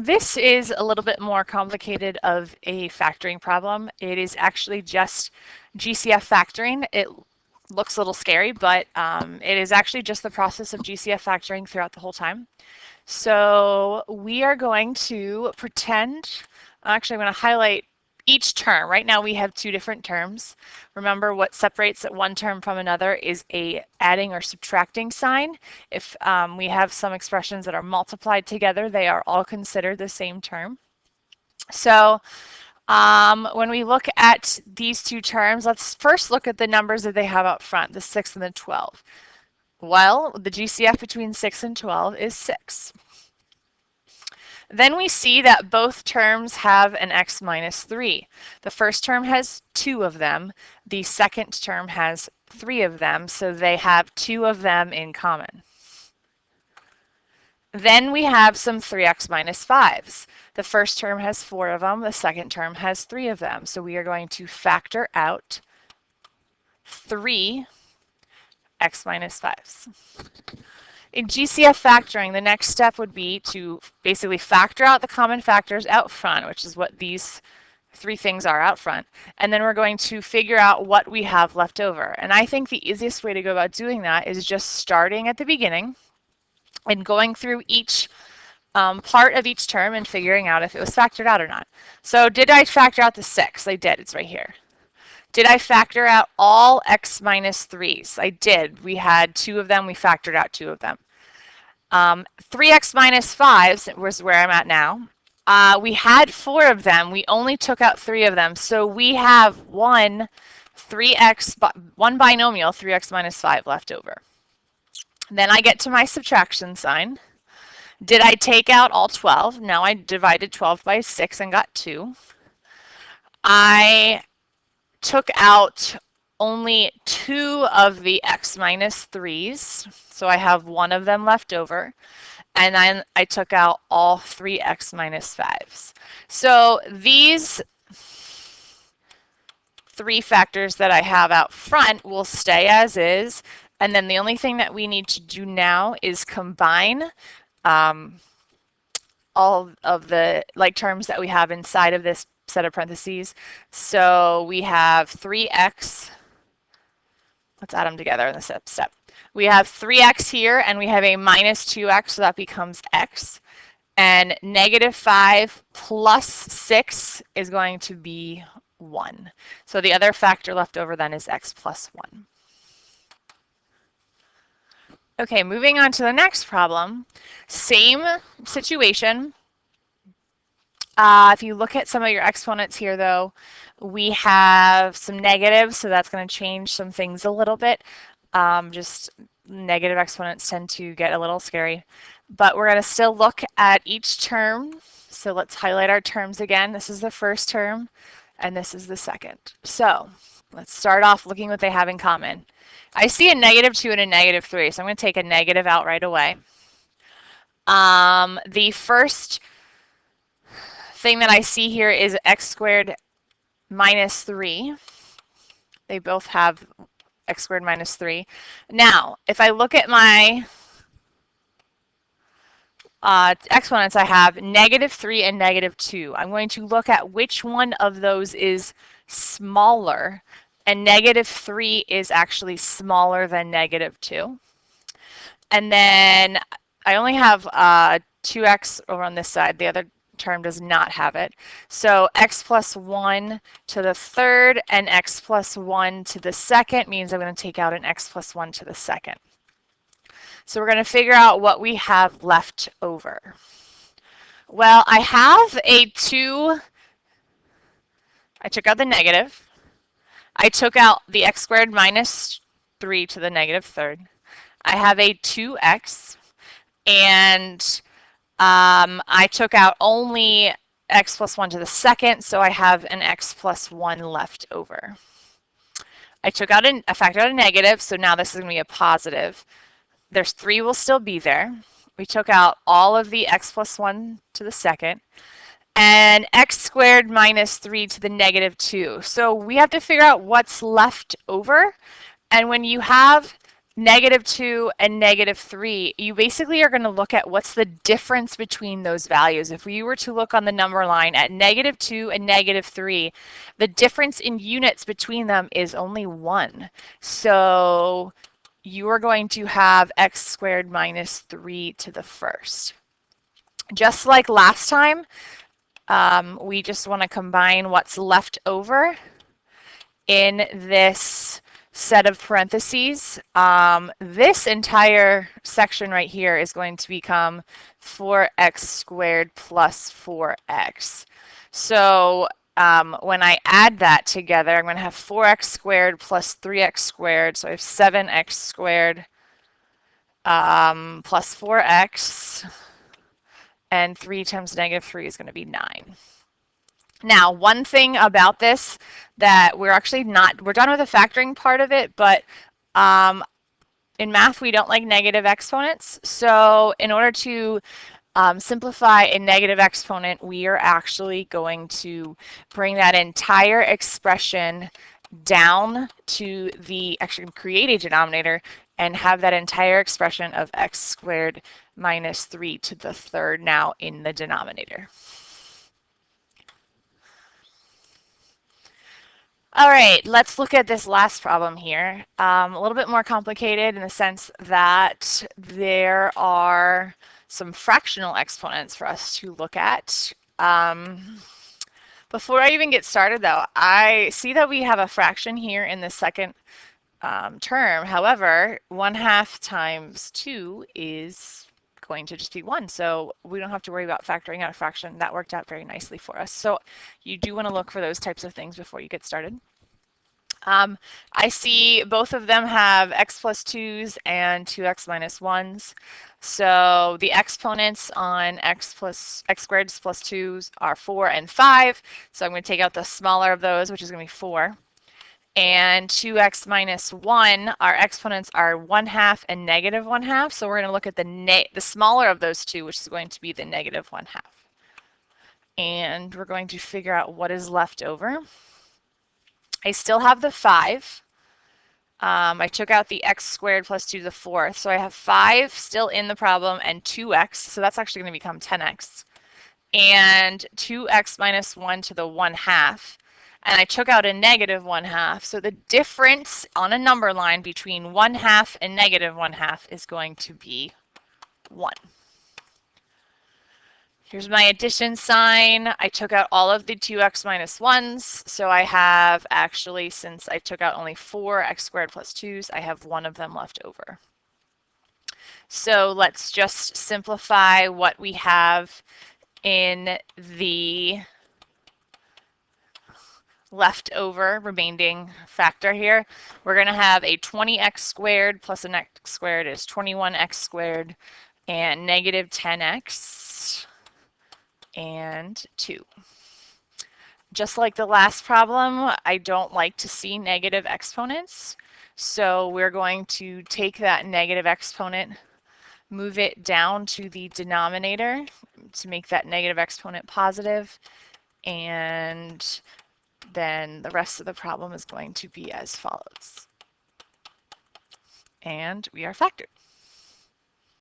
This is a little bit more complicated of a factoring problem. It is actually just GCF factoring. It looks a little scary, but it is actually just the process of GCF factoring throughout the whole time. So we are going to pretend, actually I'm going to highlight each term. Right now we have two different terms. Remember, what separates one term from another is a adding or subtracting sign. If we have some expressions that are multiplied together, they are all considered the same term. So when we look at these two terms, let's first look at the numbers that they have up front, the 6 and the 12. Well, the GCF between 6 and 12 is 6. Then we see that both terms have an x minus 3. The first term has 2 of them. The second term has 3 of them, so they have 2 of them in common. Then we have some 3x minus 5s. The first term has 4 of them. The second term has 3 of them. So we are going to factor out 3 x minus 5s. In GCF factoring, the next step would be to basically factor out the common factors out front, which is what these three things are out front, and then we're going to figure out what we have left over. And I think the easiest way to go about doing that is just starting at the beginning and going through each part of each term and figuring out if it was factored out or not. So did I factor out the 6? I did. It's right here. Did I factor out all x minus 3s? I did. We had 2 of them. We factored out 2 of them. 3x minus 5s was where I'm at now. We had 4 of them. We only took out 3 of them. So we have one binomial, 3x minus 5, left over. Then I get to my subtraction sign. Did I take out all 12? No, I divided 12 by 6 and got 2. I took out only 2 of the x minus 3s, so I have 1 of them left over, and then I took out all 3 x minus 5s. So these 3 factors that I have out front will stay as is, and then the only thing that we need to do now is combine all of the like terms that we have inside of this set of parentheses. So we have 3x, let's add them together in the step. We have 3x here, and we have a minus 2x, so that becomes x. And negative 5 plus 6 is going to be 1. So the other factor left over then is x plus 1. Okay, moving on to the next problem. Same situation. If you look at some of your exponents here, though, we have some negatives, so that's going to change some things a little bit. Just negative exponents tend to get a little scary. But we're going to still look at each term. So let's highlight our terms again. This is the first term, and this is the second. So let's start off looking what they have in common. I see a negative 2 and a negative 3, so I'm going to take a negative out right away. The first thing that I see here is x squared minus 3. They both have x squared minus 3. Now, if I look at my exponents, I have negative 3 and negative 2. I'm going to look at which one of those is smaller, and negative 3 is actually smaller than negative 2. And then I only have 2x over on this side. The other term does not have it. So x plus 1 to the third and x plus 1 to the second means I'm going to take out an x plus 1 to the second. So we're going to figure out what we have left over. Well, I have a 2. I took out the negative. I took out the x squared minus 3 to the negative third. I have a 2x, and I took out only x plus 1 to the second, so I have an x plus 1 left over. I factored out a negative, so now this is going to be a positive. There's 3 will still be there. We took out all of the x plus 1 to the second, and x squared minus 3 to the negative 2. So we have to figure out what's left over, and when you have -2 and -3, you basically are going to look at what's the difference between those values. If we were to look on the number line at -2 and -3, the difference in units between them is only 1. So you are going to have x squared minus 3 to the first. Just like last time, we just want to combine what's left over in this set of parentheses. This entire section right here is going to become 4x squared plus 4x. So when I add that together, I'm going to have 4x squared plus 3x squared. So I have 7x squared plus 4x. And 3 times -3 is going to be 9. Now, one thing about this that we're done with the factoring part of it, but in math we don't like negative exponents. So in order to simplify a negative exponent, we are actually going to bring that entire expression down to actually create a denominator and have that entire expression of x squared minus 3 to the third now in the denominator. All right, let's look at this last problem here. A little bit more complicated in the sense that there are some fractional exponents for us to look at. Before I even get started though, I see that we have a fraction here in the second term. However, 1/2 times 2 is going to just be 1. So we don't have to worry about factoring out a fraction. That worked out very nicely for us. So you do want to look for those types of things before you get started. I see both of them have x plus 2's and 2x minus 1's. So the exponents on x squared plus 2's are 4 and 5. So I'm going to take out the smaller of those, which is going to be 4. And 2x minus 1, our exponents are 1/2 and -1/2. So we're going to look at the smaller of those two, which is going to be the -1/2. And we're going to figure out what is left over. I still have the 5. I took out the x squared plus 2 to the fourth. So I have 5 still in the problem and 2x. So that's actually going to become 10x. And 2x minus 1 to the 1/2. And I took out a -1/2. So the difference on a number line between 1/2 and -1/2 is going to be 1. Here's my addition sign. I took out all of the 2x minus 1's. So I have actually, since I took out only 4 x squared plus 2's, I have 1 of them left over. So let's just simplify what we have in the leftover remaining factor here. We're going to have a 20x squared plus an x squared is 21x squared and -10x and 2. Just like the last problem, I don't like to see negative exponents. So we're going to take that negative exponent, move it down to the denominator to make that negative exponent positive, and then the rest of the problem is going to be as follows. And we are factored.